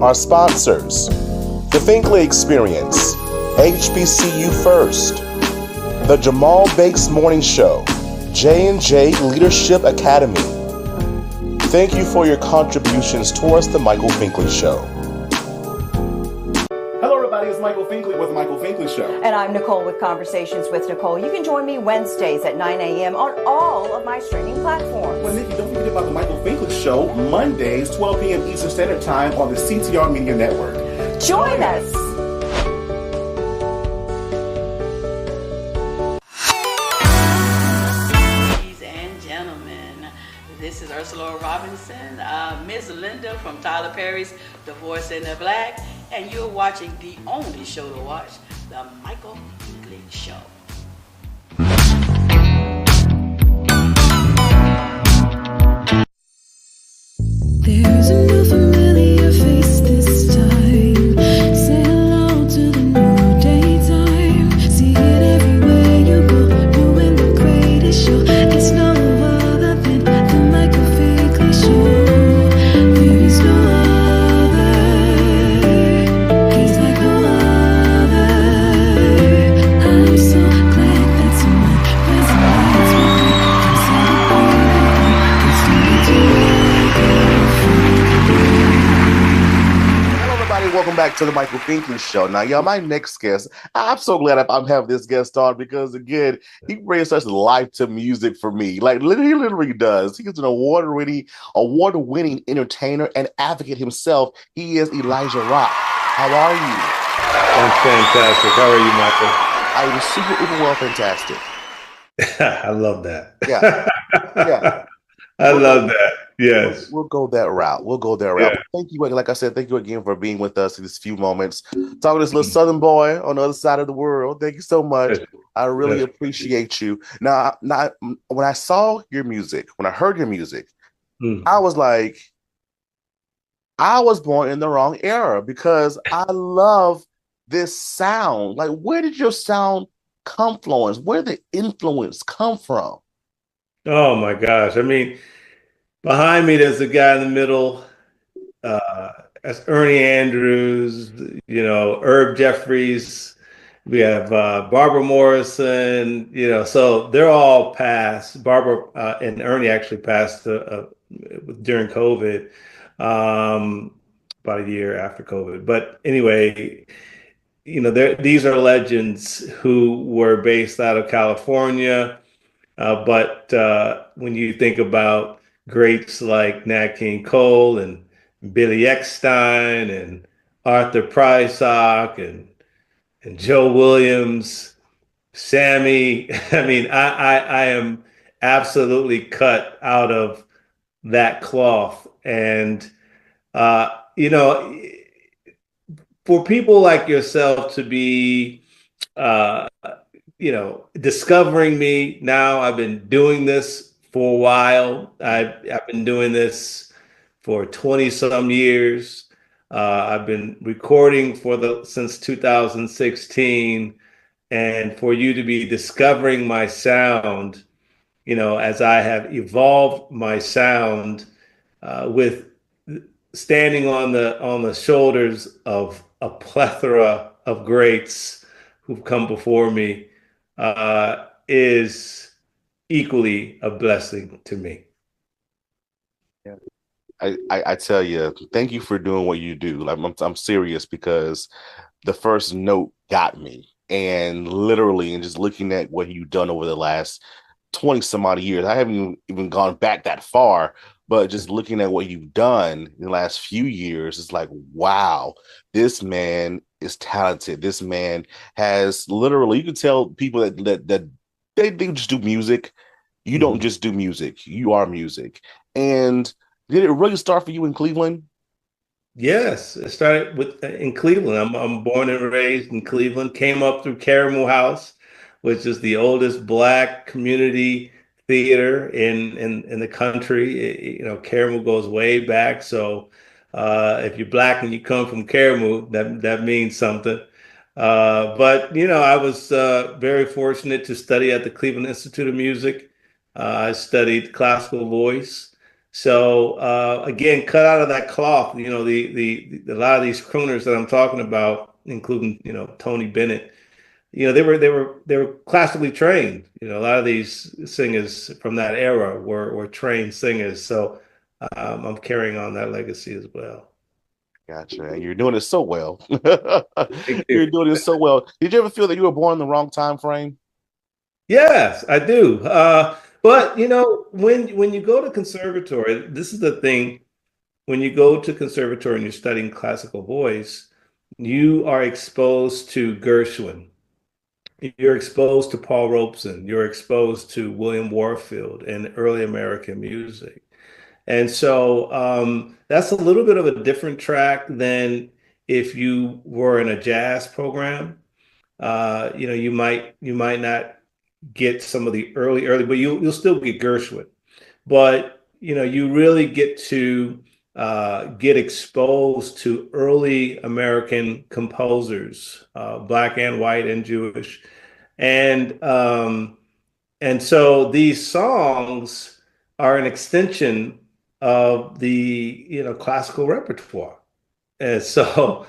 Our sponsors: the Finkley Experience, HBCU First, the Jamal Bakes Morning Show, J&J Leadership Academy. Thank you for your contributions towards the Michael Finkley Show. Hello everybody, it's Michael Finkley with the Michael Finkley Show. And I'm Nicole with Conversations with Nicole. You can join me Wednesdays at 9 a.m. on all of my streaming platforms. Well, Nikki, don't forget about the Michael Finkley Show, Mondays, 12 p.m. Eastern Standard Time on the CTR Media Network. Join us. Ladies and gentlemen, this is Ursula Robinson, Miss Linda from Tyler Perry's Divorce in the Black, and you're watching the only show to watch, the Michael Finkley Show. There's a new familiar face this time. Say hello to the new daytime. See it everywhere you go, doing the greatest show. It's no other than the Michael Finkley Show. There is no other. He's like no other. I'm so glad that someone resonates with me. I'm celebrating. It's time to Hello everybody, welcome back to the Michael Finkley Show. Now, y'all, my next guest, I'm so glad I'm having this guest on because, again, he brings such life to music for me. Like, he literally does. He's an award-winning entertainer and advocate himself. He is Elijah Rock. How are you? I'm fantastic. How are you, Michael? I am super, uber well fantastic. I love that. Yeah. Yeah. I love that. Yes. We'll go that route. Yeah. Thank you. Like I said, thank you again for being with us in these few moments. Talking to this little Southern boy on the other side of the world. Thank you so much. I really appreciate you. Now, when I saw your music, when I heard your music, I was like, I was born in the wrong era because I love this sound. Like, where did your sound come from? Where did the influence come from? Oh my gosh. I mean, behind me, there's a guy in the middle. That's Ernie Andrews, Herb Jeffries. We have Barbara Morrison, so they're all passed. Barbara and Ernie actually passed during COVID, about a year after COVID. But anyway, these are legends who were based out of California. But when you think about greats like Nat King Cole and Billy Eckstine and Arthur Prysock and Joe Williams, Sammy, I mean, I am absolutely cut out of that cloth. And, for people like yourself to be, discovering me now. I've been doing this for a while. I've been doing this for 20 some years. I've been recording since 2016, and for you to be discovering my sound, as I have evolved my sound, with standing on the shoulders of a plethora of greats who've come before me, is equally a blessing to me. Yeah. I tell you, thank you for doing what you do. I'm serious because the first note got me, and literally, and just looking at what you've done over the last 20 some odd years, I haven't even gone back that far, but just looking at what you've done in the last few years, it's like, wow, this man is talented. This man has literally, you can tell people that they just do music. You don't just do music. You are music. And did it really start for you in Cleveland? Yes, it started in Cleveland. I'm born and raised in Cleveland. Came up through Carrimel House, which is the oldest Black community theater in the country. Carrimel goes way back. So if you're Black and you come from Carrimel, that means something. But I was very fortunate to study at the Cleveland Institute of Music. I studied classical voice. So again, cut out of that cloth. You know, a lot of these crooners that I'm talking about, including Tony Bennett. They were classically trained. A lot of these singers from that era were trained singers. So I'm carrying on that legacy as well. Gotcha. And you're doing it so well. Thank you. You're doing it so well. Did you ever feel that you were born in the wrong time frame? Yes, I do. But when you go to conservatory, this is the thing. When you go to conservatory and you're studying classical voice, you are exposed to Gershwin. You're exposed to Paul Robeson. You're exposed to William Warfield and early American music. And so that's a little bit of a different track than if you were in a jazz program. You might not get some of the early, but you'll still get Gershwin. But you really get to get exposed to early American composers, black and white and Jewish, and um, and so these songs are an extension of the classical repertoire. And so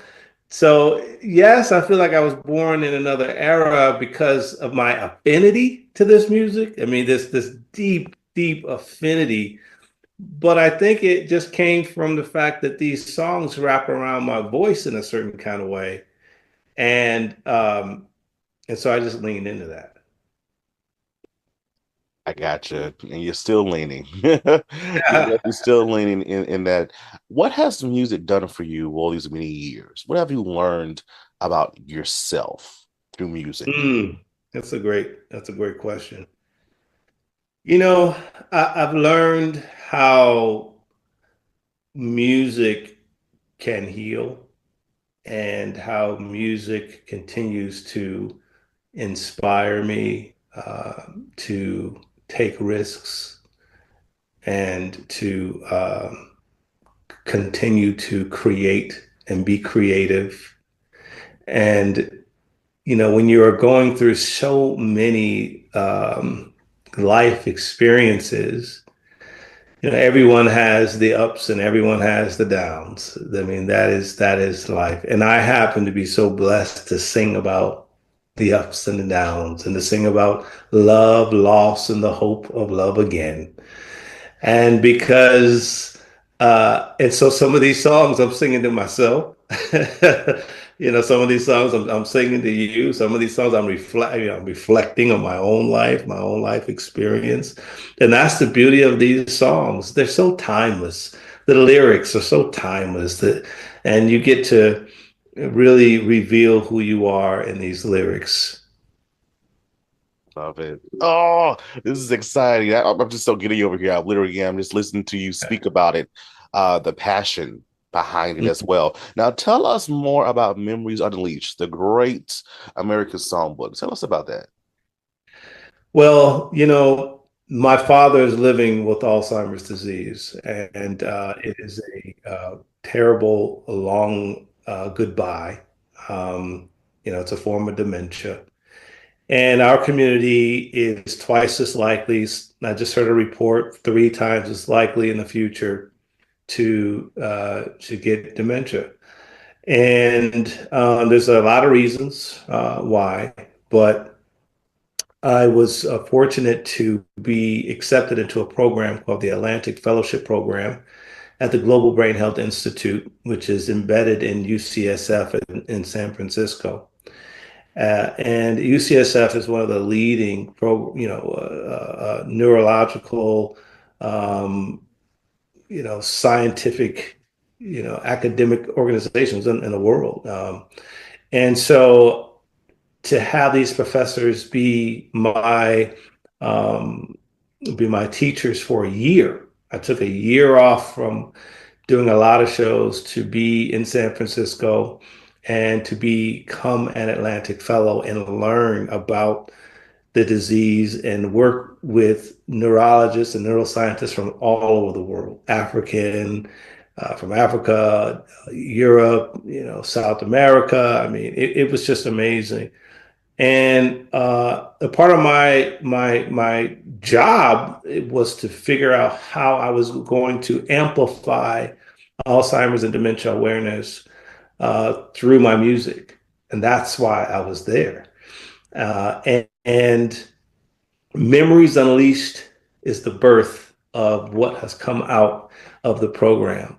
yes, I feel like I was born in another era because of my affinity to this music. I mean, this deep, deep affinity. But I think it just came from the fact that these songs wrap around my voice in a certain kind of way, and so I just leaned into that. I gotcha. And you're still leaning. You're definitely still leaning in that. What has the music done for you all these many years? What have you learned about yourself through music? Mm, that's a great question. You know, I've learned how music can heal and how music continues to inspire me to take risks and to continue to create and be creative. And, when you are going through so many life experiences, everyone has the ups and everyone has the downs. I mean, that is life. And I happen to be so blessed to sing about the ups and the downs and to sing about love, loss, and the hope of love again. And and so some of these songs I'm singing to myself. Some of these songs I'm singing to you. Some of these songs I'm reflecting on my own life experience. And that's the beauty of these songs. They're so timeless. The lyrics are so timeless and you get to really reveal who you are in these lyrics. Love it. Oh, this is exciting. I'm just so giddy over here. I'm just listening to you speak about it, the passion behind it as well. Now, tell us more about Memories Unleashed, the great American songbook. Tell us about that. Well, my father is living with Alzheimer's disease, and it is a terrible, long goodbye. It's a form of dementia. And our community is twice as likely, I just heard a report, three times as likely in the future to get dementia. And there's a lot of reasons why, but I was fortunate to be accepted into a program called the Atlantic Fellowship Program at the Global Brain Health Institute, which is embedded in UCSF in San Francisco. And UCSF is one of the leading neurological, um, scientific, academic organizations in the world. And so to have these professors um, be my teachers for a year. I took a year off from doing a lot of shows to be in San Francisco and to become an Atlantic Fellow and learn about the disease and work with neurologists and neuroscientists from all over the world, from Africa, Europe, South America. I mean, it was just amazing. And a part of my job was to figure out how I was going to amplify Alzheimer's and dementia awareness through my music, and that's why I was there. And Memories Unleashed is the birth of what has come out of the program.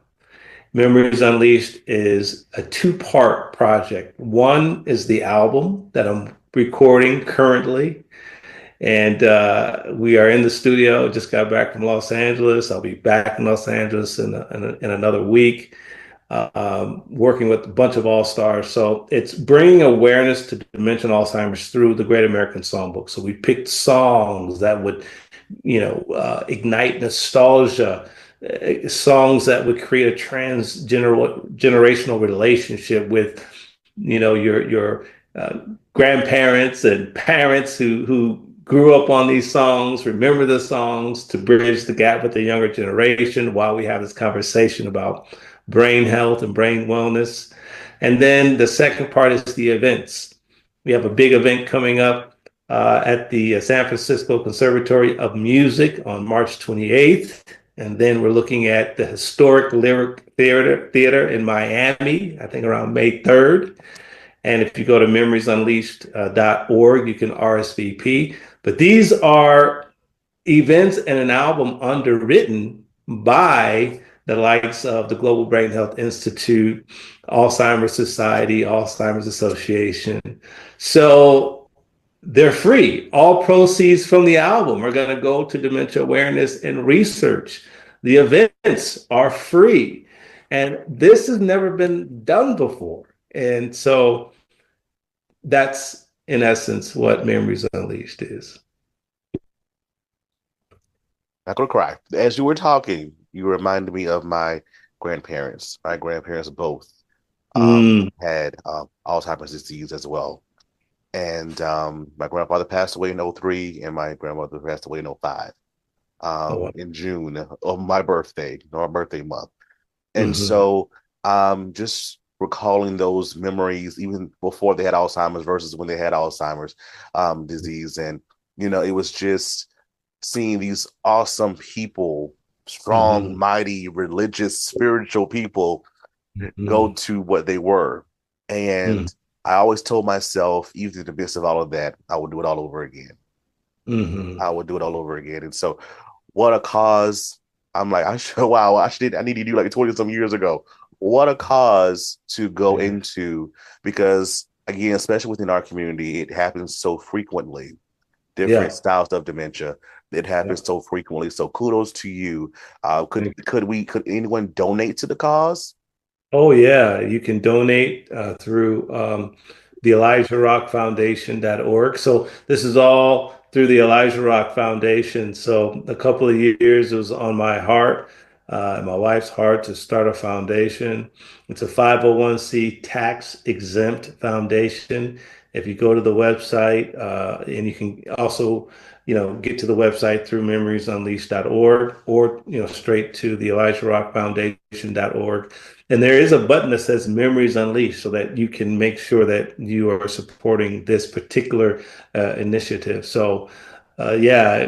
Memories Unleashed is a two-part project. One is the album that I'm recording currently, and we are in the studio. Just got back from Los Angeles. I'll be back in Los Angeles in another week, working with a bunch of all-stars. So it's bringing awareness to dementia and Alzheimer's through the Great American Songbook. So we picked songs that would, ignite nostalgia, songs that would create a transgenerational relationship with, your grandparents and parents who grew up on these songs, remember the songs to bridge the gap with the younger generation while we have this conversation about brain health and brain wellness. And then the second part is the events. We have a big event coming up at the San Francisco Conservatory of Music on March 28th. And then we're looking at the Historic Lyric Theater in Miami, I think around May 3rd. And if you go to memoriesunleashed.org, you can RSVP. But these are events and an album underwritten by the likes of the Global Brain Health Institute, Alzheimer's Society, Alzheimer's Association. So they're free. All proceeds from the album are going to go to dementia awareness and research. The events are free. And this has never been done before. And so that's in essence what Memories Unleashed is. Not gonna cry. As you were talking, you reminded me of my grandparents. My grandparents both Mm. had Alzheimer's disease as well. And my grandfather passed away in '03, and my grandmother passed away in '05, Oh, wow. in June of my birthday, or my birthday month. And Mhm. so just recalling those memories, even before they had Alzheimer's versus when they had Alzheimer's disease. And, it was just seeing these awesome people, strong, Mhm. mighty, religious, spiritual people go Mhm. to what they were. Mhm. And I always told myself, even in the midst of all of that, I would do it all over again. Mhm. I would do it all over again. And so, what a cause. I'm like, I should, wow, I need to do like 20 some years ago. What a cause to go Yeah. into, because again, especially within our community, it happens so frequently. Different Yeah. styles of dementia. It Yeah. happens so frequently. So kudos to you. Could Thank you. could anyone donate to the cause? Oh, yeah. You can donate through the Elijah Rock Foundation.org. So this is all through the Elijah Rock Foundation. So a couple of years it was on my heart, and my wife's heart to start a foundation. It's a 501c tax exempt foundation. If you go to the website, and you can also, get to the website through memoriesunleashed.org or, straight to the Elijah Rock Foundation.org. And there is a button that says Memories Unleashed so that you can make sure that you are supporting this particular initiative. So, yeah,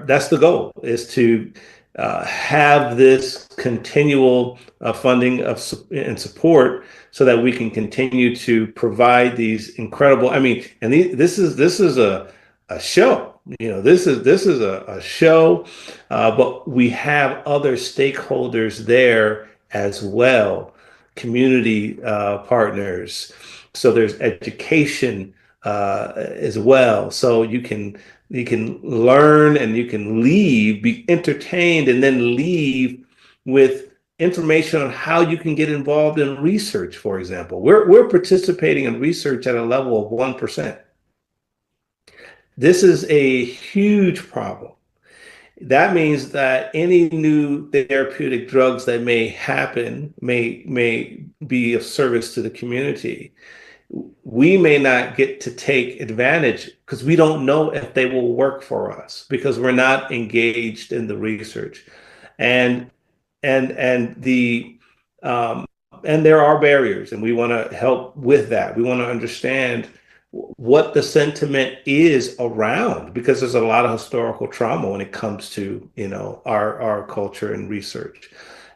that's the goal is to have this continual funding and support so that we can continue to provide these incredible, I mean, and this is a show. This is a show, but we have other stakeholders there as well, community partners. So there's education as well. So you can learn and you can leave, be entertained, and then leave with information on how you can get involved in research, for example. We're participating in research at a level of 1%. This is a huge problem. That means that any new therapeutic drugs that may happen may be of service to the community. We may not get to take advantage because we don't know if they will work for us because we're not engaged in the research. And and the um, and there are barriers, and we want to help with that. We want to understand what the sentiment is around, because there's a lot of historical trauma when it comes to, our culture and research.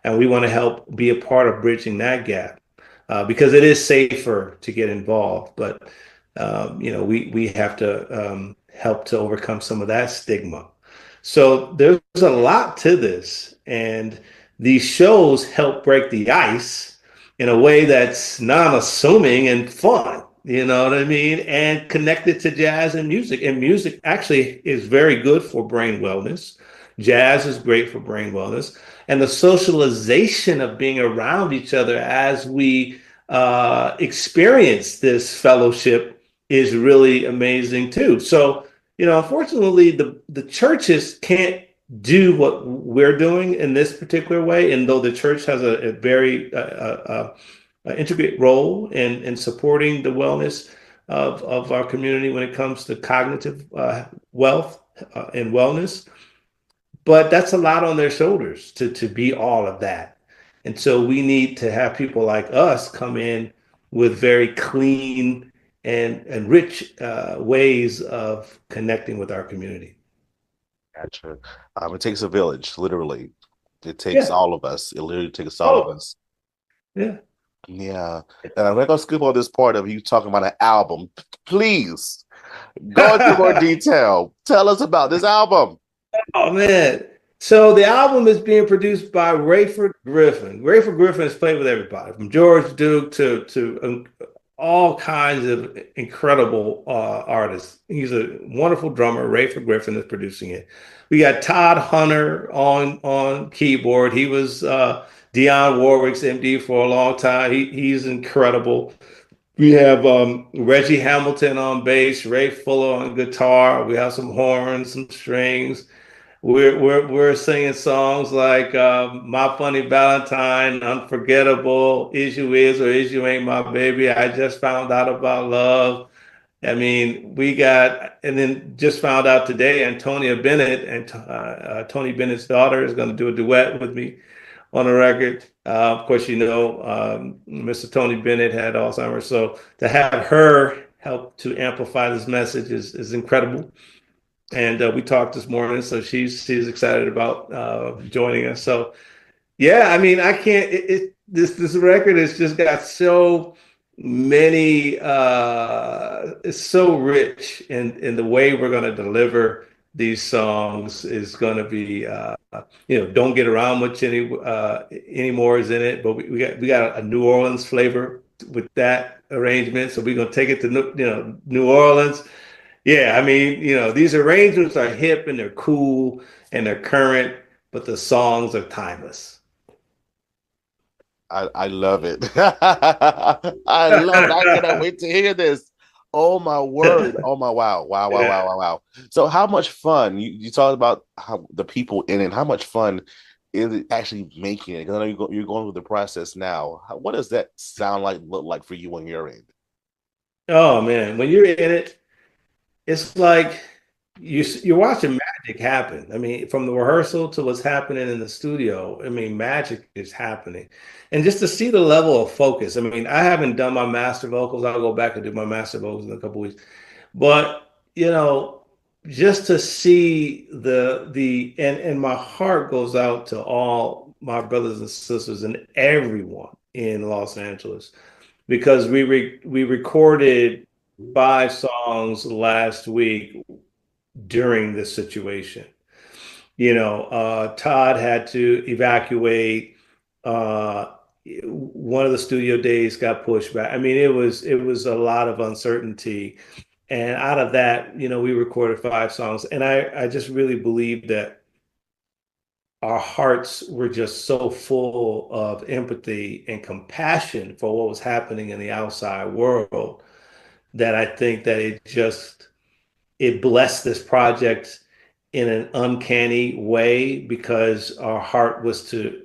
And we want to help be a part of bridging that gap, because it is safer to get involved. But, we have to help to overcome some of that stigma. So there's a lot to this. And these shows help break the ice in a way that's non-assuming and fun. You know what I mean? And connected to jazz and music. And music actually is very good for brain wellness. Jazz is great for brain wellness. And the socialization of being around each other as we experience this fellowship is really amazing too. So, unfortunately, the churches can't do what we're doing in this particular way. And though the church has a very integrate role in supporting the wellness of our community when it comes to cognitive wealth and wellness. But that's a lot on their shoulders to be all of that. And so we need to have people like us come in with very clean and rich ways of connecting with our community. Gotcha. It takes a village, literally. It takes Yeah. all of us. It literally takes all of Oh, us. yeah. Yeah. And I'm not gonna skip on this part of you talking about an album. Please go into more detail. Tell us about this album. Oh man. So the album is being produced by Rayford Griffin. Rayford Griffin has played with everybody from George Duke to all kinds of incredible artists. He's a wonderful drummer. Rayford Griffin is producing it. We got Todd Hunter on keyboard. He was Dionne Warwick's MD for a long time. He's incredible. We have Reggie Hamilton on bass, Ray Fuller on guitar. We have some horns, some strings. We're singing songs like "My Funny Valentine," "Unforgettable," "Is You Is or Is You Ain't My Baby," "I Just Found Out About Love." I mean, we got, and then just found out today, Antonia Bennett and Tony Bennett's daughter is going to do a duet with me on a record. Of course, Mr. Tony Bennett had Alzheimer's, so to have her help to amplify this message is incredible. And we talked this morning, so she's excited about joining us. So yeah, I mean, I can't. This record has just got so many. It's so rich in the way we're going to deliver these songs is going to be. Don't get around much anymore is in it, but we got a New Orleans flavor with that arrangement. So we're going to take it to New Orleans. Yeah, I mean, these arrangements are hip and they're cool and they're current, but the songs are timeless. I love it. I love it. I cannot wait to hear this. Oh my word. Oh my wow. Wow, wow, wow, Yeah. wow, wow. So how much fun you talked about how the people in it, how much fun is it actually making it? Because I know you're going through the process now. What does that sound like, look like for you on your end? Oh man, when you're in it, it's like you're watching magic happen. I mean, from the rehearsal to what's happening in the studio, I mean, magic is happening. And just to see the level of focus. I mean, I haven't done my master vocals. I'll go back and do my master vocals in a couple weeks. But, just to see and my heart goes out to all my brothers and sisters and everyone in Los Angeles because we recorded 5 songs last week during this situation. Todd had to evacuate. One of the studio days got pushed back. I mean, it was a lot of uncertainty, and out of that, we recorded 5 songs, and I just really believe that our hearts were just so full of empathy and compassion for what was happening in the outside world that I think that it blessed this project in an uncanny way because our heart was to,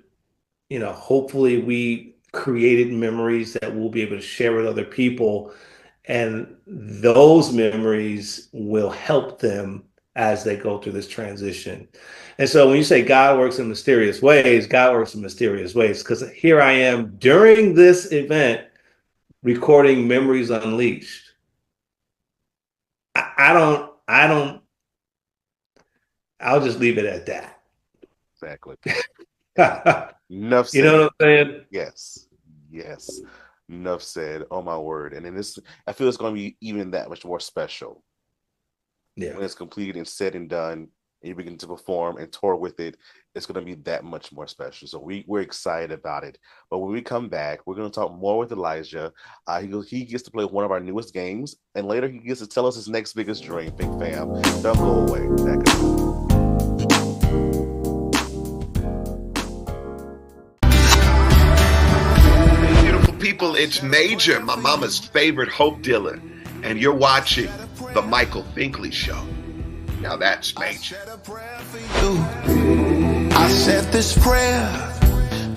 hopefully we created memories that we'll be able to share with other people. And those memories will help them as they go through this transition. And so when you say God works in mysterious ways, God works in mysterious ways because here I am during this event recording Memories Unleashed. I don't, I'll just leave it at Exactly. that. Enough You know said. what I'm saying? Yes. Yes. Enough said. Oh my word. And then this, I feel it's going to be even that much more special Yeah. when it's completed and said and done, and you begin to perform and tour with it. It's going to be that much more special. So we're excited about it. But when we come back, we're going to talk more with Elijah. He gets to play one of our newest games, and later he gets to tell us his next biggest dream. Think fam, don't go away. Beautiful people, it's Major, my mama's favorite hope dealer, and you're watching The Michael Finkley Show. Now that's Major. I said this prayer,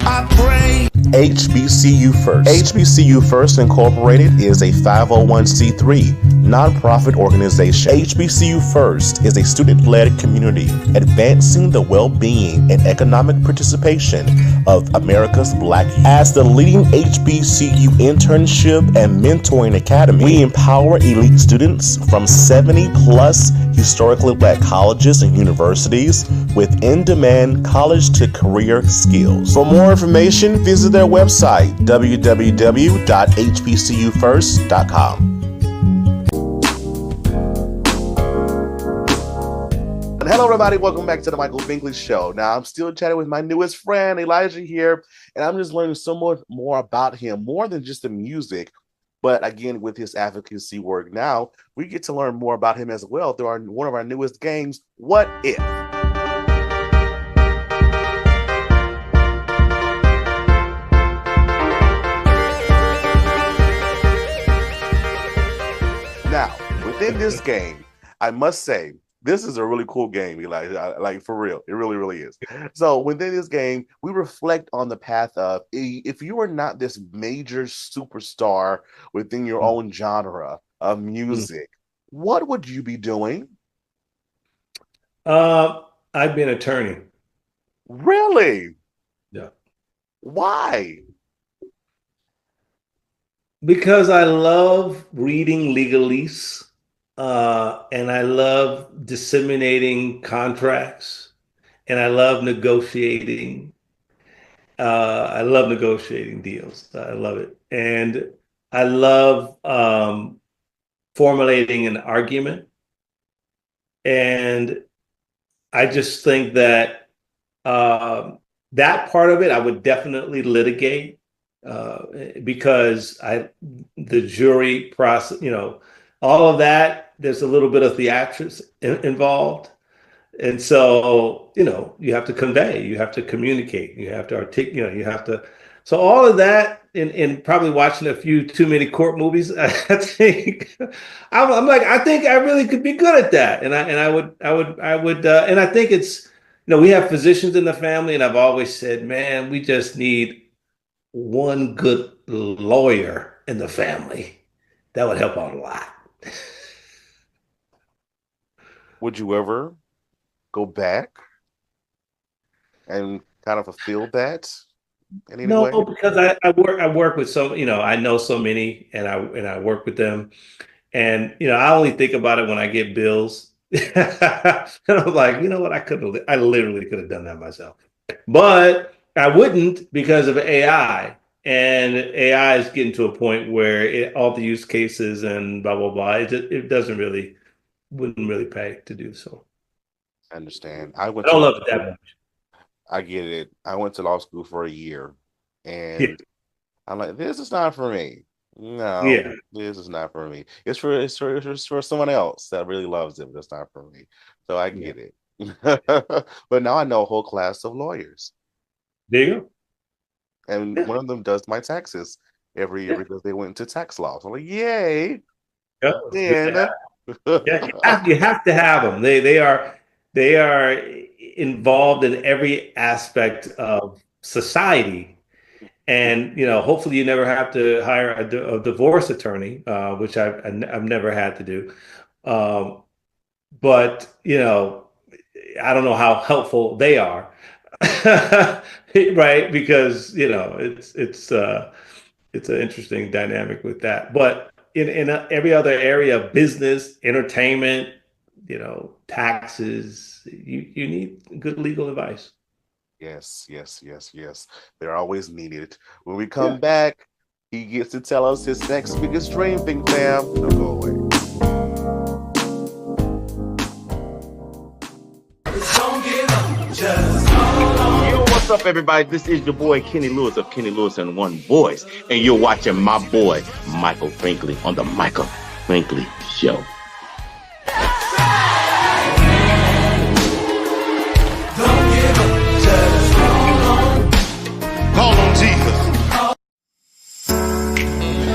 I pray. HBCU First. HBCU First Incorporated is a 501c3 nonprofit organization. HBCU First is a student-led community advancing the well-being and economic participation of America's Black youth. As the leading HBCU internship and mentoring academy, we empower elite students from 70 plus historically Black colleges and universities with in-demand college to career skills. For more information, visit their website, www.hbcufirst.com. And hello, everybody. Welcome back to the Michael Finkley Show. Now, I'm still chatting with my newest friend, Elijah, here, and I'm just learning so much more about him, more than just the music, but again, with his advocacy work. Now, we get to learn more about him as well through one of our newest games, What If? Now, within this game, I must say, this is a really cool game, Eli. Like for real, it really, really is. So within this game, we reflect on the path of if you were not this major superstar within your own genre of music, what would you be doing? I'd be an attorney. Really? Yeah. Why? Because I love reading legalese, and I love disseminating contracts, and I love negotiating. I love negotiating deals. I love it. And I love formulating an argument. And I just think that that part of it, I would definitely litigate because the jury process, all of that, there's a little bit of theatrics involved. And so, you have to convey, you have to communicate, you have to articulate, you have to. So all of that, in probably watching a few too many court movies, I think I'm like, I think I really could be good at that, and I would, and I think it's, we have physicians in the family, and I've always said, man, we just need one good lawyer in the family. That would help out a lot. Would you ever go back and kind of fulfill that in any No, way? because I work with so, I know so many, and I work with them, and I only think about it when I get bills. And I'm like, you know what? I literally could have done that myself, but I wouldn't because of AI. And AI is getting to a point where all the use cases and blah blah blah. It doesn't really, wouldn't really pay to do so. I understand. I went I to don't law love it that school. much. I get it. I went to law school for a year, Yeah, and I'm like, this is not for me. No, yeah, this is not for me. It's for someone else that really loves it, but it's not for me. So I yeah. get it. But now I know a whole class of lawyers, There you and go. one of them does my taxes every year Yeah, because they went into tax law. So I'm like, yay! yeah. It's good to have. Then Yeah, you have to have them. They are involved in every aspect of society, and hopefully you never have to hire a divorce attorney, which I've never had to do. Um, but I don't know how helpful they are, right? Because it's an interesting dynamic with that, but. in every other area, business, entertainment, taxes, you need good legal advice. Yes, yes, yes, yes. They're always needed. When we Yeah. come back, he gets to tell us his next biggest dream, Think Fam. Don't go away. Yo, what's up, everybody? This is your boy Kenny Lewis of Kenny Lewis and One Voice, and you're watching my boy Michael Finkley on the Michael Finkley Show. Call on Jesus.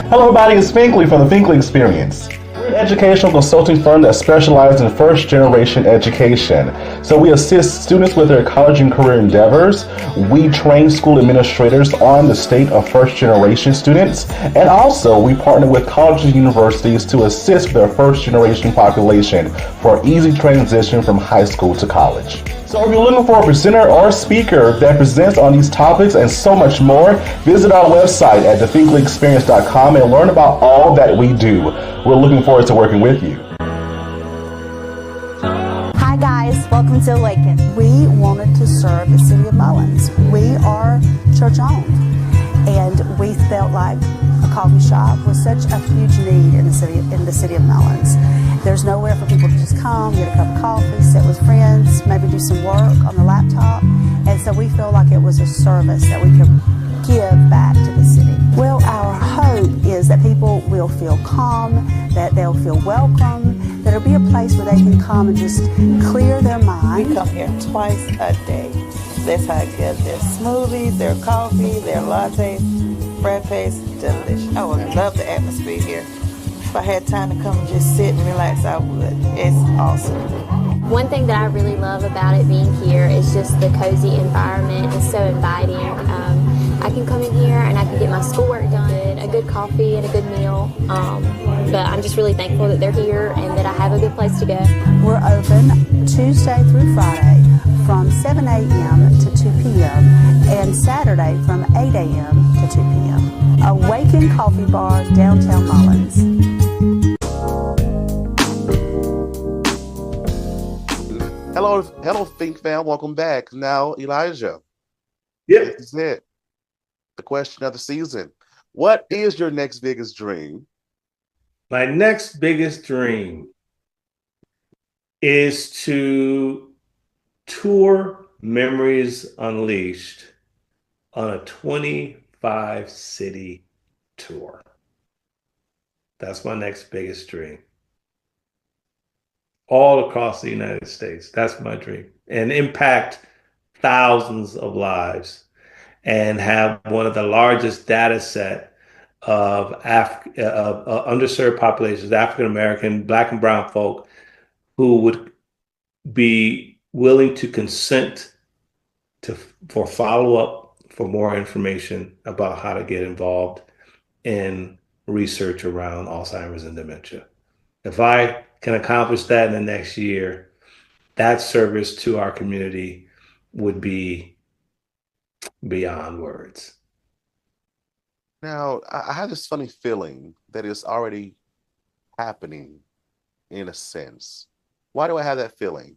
Hello everybody, it's Finkley from the Finkley Experience. We're an educational consulting firm that specializes in first generation education. So we assist students with their college and career endeavors. We train school administrators on the state of first generation students. And also we partner with colleges and universities to assist with their first generation population for easy transition from high school to college. So if you're looking for a presenter or speaker that presents on these topics and so much more, visit our website at thefinkleyexperience.com and learn about all that we do. We're looking forward to working with you. Hi guys, welcome to Awaken. We wanted to serve the city of Mullins. We are church owned, and we felt like a coffee shop was such a huge need in the city of Mullins. There's nowhere for people to just come, get a cup of coffee, sit with friends, maybe do some work on the laptop. And so we feel like it was a service that we could give back to the city. Well, our hope is that people will feel calm, that they'll feel welcome, that it'll be a place where they can come and just clear their mind. We come here twice a day. That's how good their smoothies, their coffee, their lattes, frappes, delicious. I would love the atmosphere here. If I had time to come and just sit and relax, I would. It's awesome. One thing that I really love about it being here is just the cozy environment. It's so inviting. I can come in here and I can get my schoolwork done, a good coffee and a good meal. But I'm just really thankful that they're here and that I have a good place to go. We're open Tuesday through Friday from 7 a.m. to 2 p.m. and Saturday from 8 a.m. to 2 p.m. Awaken Coffee Bar, downtown Mullins. Hello, Think Fam. Welcome back. Now, Elijah. Yeah. This is it. The question of the season. What is your next biggest dream? My next biggest dream is to tour Memories Unleashed on a 25-city tour. That's my next biggest dream. All across the United States. That's my dream. And impact thousands of lives and have one of the largest data set of underserved populations, African American, Black and brown folk, who would be willing to consent for follow-up, for more information about how to get involved in research around Alzheimer's and dementia. If I can accomplish that in the next year, that service to our community would be beyond words. Now, I have this funny feeling that it's already happening in a sense. Why do I have that feeling?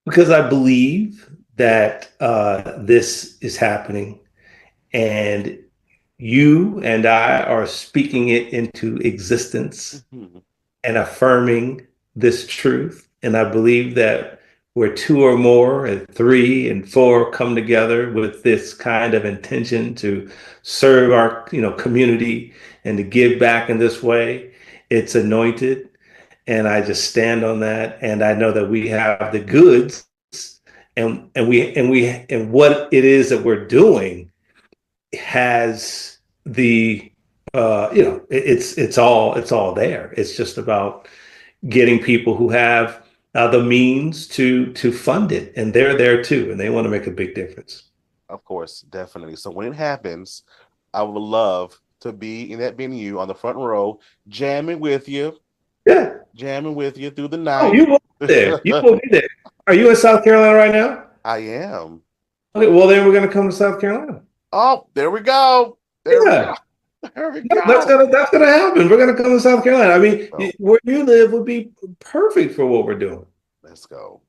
Because I believe that this is happening, and you and I are speaking it into existence and affirming this truth. And I believe that where two or more and three and four come together with this kind of intention to serve our community and to give back in this way, it's anointed. And I just stand on that. And I know that we have the goods and what it is that we're doing has the it's all there. It's just about getting people who have the means to fund it, and they're there too, and they want to make a big difference. Of course, definitely. So when it happens, I would love to be in that venue on the front row, jamming with you. Yeah, jamming with you through the night. Oh, you will be there. You will be there. Are you in South Carolina right now? I am. Okay, well then we're going to come to South Carolina. Oh, there we go. There we go. There we No, that's go. gonna happen. We're gonna come to South Carolina. I mean, So where you live would be perfect for what we're doing. let's go.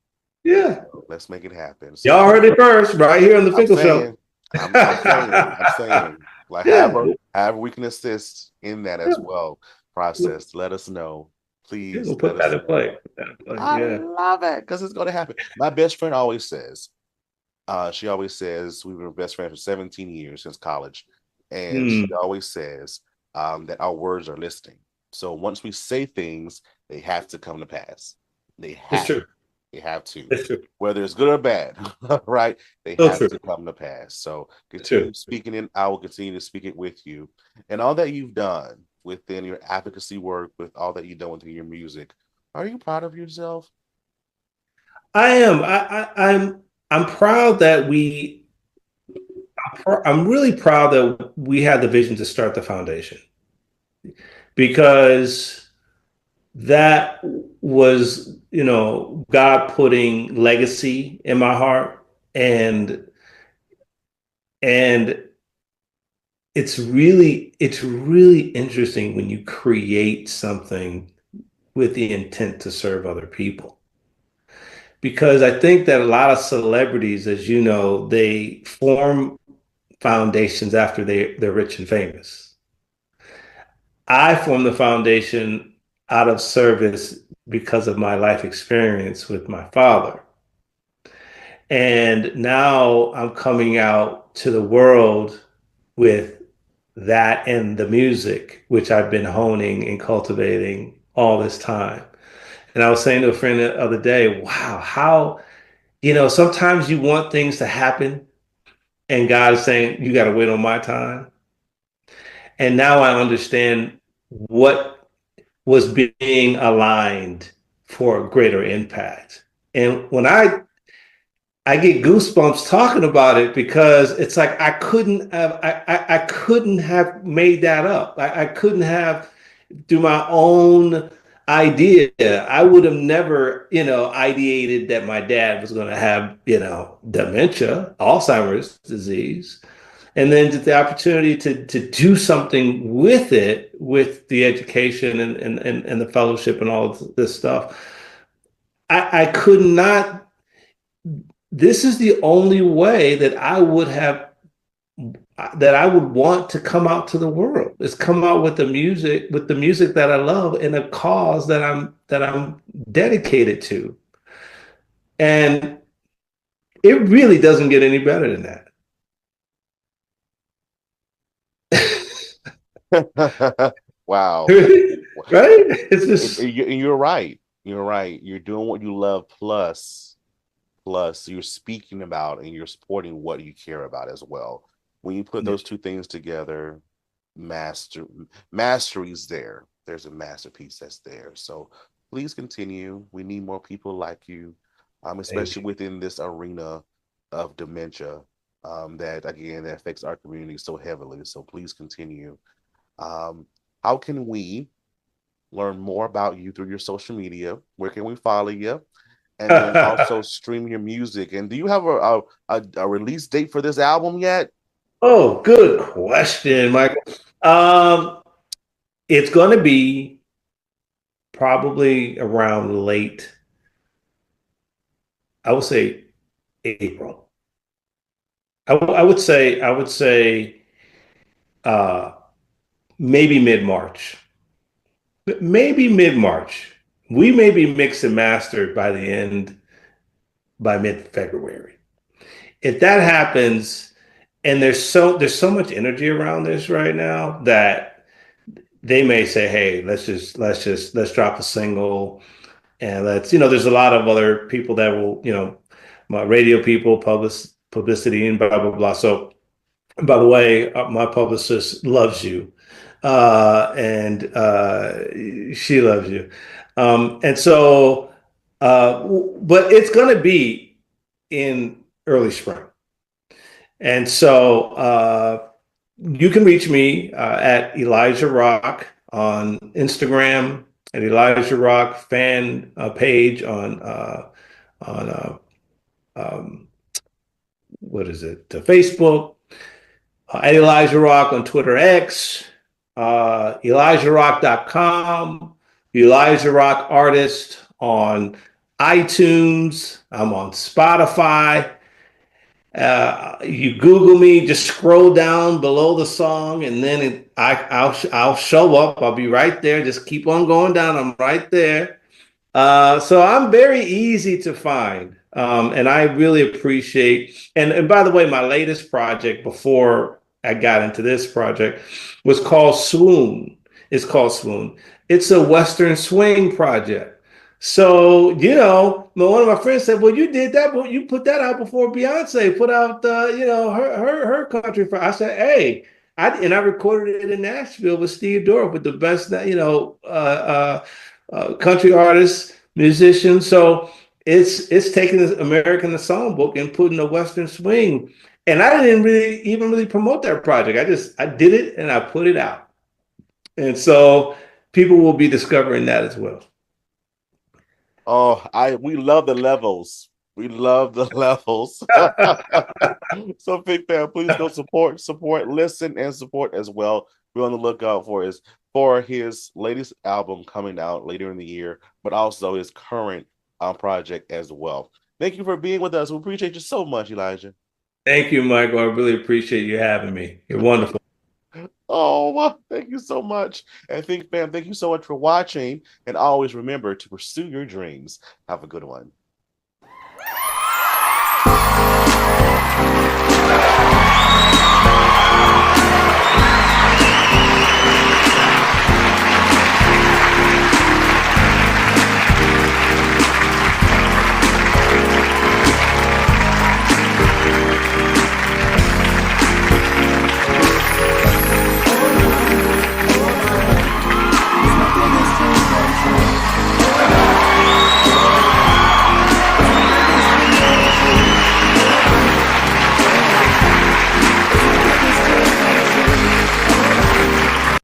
Let's Yeah, go. Let's make it happen. So y'all heard it first, right here on the I'm Finkel Show. saying, I'm saying, like Yeah, however we can assist in that as well process. Let us know, yeah, please. we'll put Let that us in know. play. Put that in play. I Yeah. love it because it's going to happen. My best friend always says, she always says we've been best friends for 17 years since college, and she Hmm. always says that our words are listening. So once we say things, they have to come to pass. They It's have true. they have to, It's true. whether it's good or bad, right? They So have true. to come to pass. So It's true. continue speaking in. I will continue to speak it with you, and all that you've done within your advocacy work, with all that you've done within your music. Are you proud of yourself? I am. I'm proud that I'm really proud that we had the vision to start the foundation because that was, God putting legacy in my heart, and it's really interesting when you create something with the intent to serve other people. Because I think that a lot of celebrities, as you know, they form foundations after they're rich and famous. I formed the foundation out of service because of my life experience with my father. And now I'm coming out to the world with that and the music, which I've been honing and cultivating all this time. And I was saying to a friend the other day, wow, how, sometimes you want things to happen, and God is saying, you got to wait on my time. And now I understand what was being aligned for a greater impact. And when I get goosebumps talking about it because it's like I couldn't have made that up. I couldn't have through my own idea. I would have never, ideated that my dad was going to have, dementia, Alzheimer's disease. And then the opportunity to do something with it, with the education and the fellowship and all of this stuff. I could not, this is the only way that I would want to come out to the world, is come out with the music that I love and a cause that I'm dedicated to. And it really doesn't get any better than that. Wow. Right? It's just You're right. You're right. You're doing what you love, plus you're speaking about and you're supporting what you care about as well. When you put those two things together, master mastery's there. There's a masterpiece that's there. So please continue. We need more people like you, especially within this arena of dementia, that again that affects our community so heavily. So please continue. Um, how can we learn more about you through your social media? Where can we follow you? And then also stream your music. And do you have a release date for this album yet? Oh, good question, Michael. Um, it's going to be probably around late, I would say April. I would say uh, maybe mid-March. Maybe mid-March. We may be mixed and mastered by mid-February. If that happens, and there's so much energy around this right now that they may say, "Hey, let's drop a single, and there's a lot of other people that will, my radio people, publicity, and blah blah blah." So, by the way, my publicist loves you, and she loves you, and so, but it's going to be in early spring. And so you can reach me at Elijah Rock on Instagram, at Elijah Rock fan page on um, what is it? Facebook, at Elijah Rock on Twitter X. ElijahRock.com, Elijah Rock Artist on iTunes. I'm on Spotify. You Google me, just scroll down below the song, and then I'll show up. I'll be right there. Just keep on going down. I'm right there. So I'm very easy to find. And I really appreciate, and by the way, my latest project before I got into this project was called Swoon. It's called Swoon. It's a Western swing project. So, one of my friends said, well, you did that, but you put that out before Beyonce put out, her country. I said, hey, I recorded it in Nashville with Steve Dorff with the best, country artists, musicians. So it's taking this American songbook and putting a Western swing. And I didn't really promote that project. I did it and I put it out. And so people will be discovering that as well. Oh, we love the levels. We love the levels. So, big fan, please go support, listen, and support as well. Be on the lookout for his latest album coming out later in the year, but also his current project as well. Thank you for being with us. We appreciate you so much, Elijah. Thank you, Michael. I really appreciate you having me. You're wonderful. Oh, well, thank you so much. And Think Fam, thank you so much for watching. And always remember to pursue your dreams. Have a good one.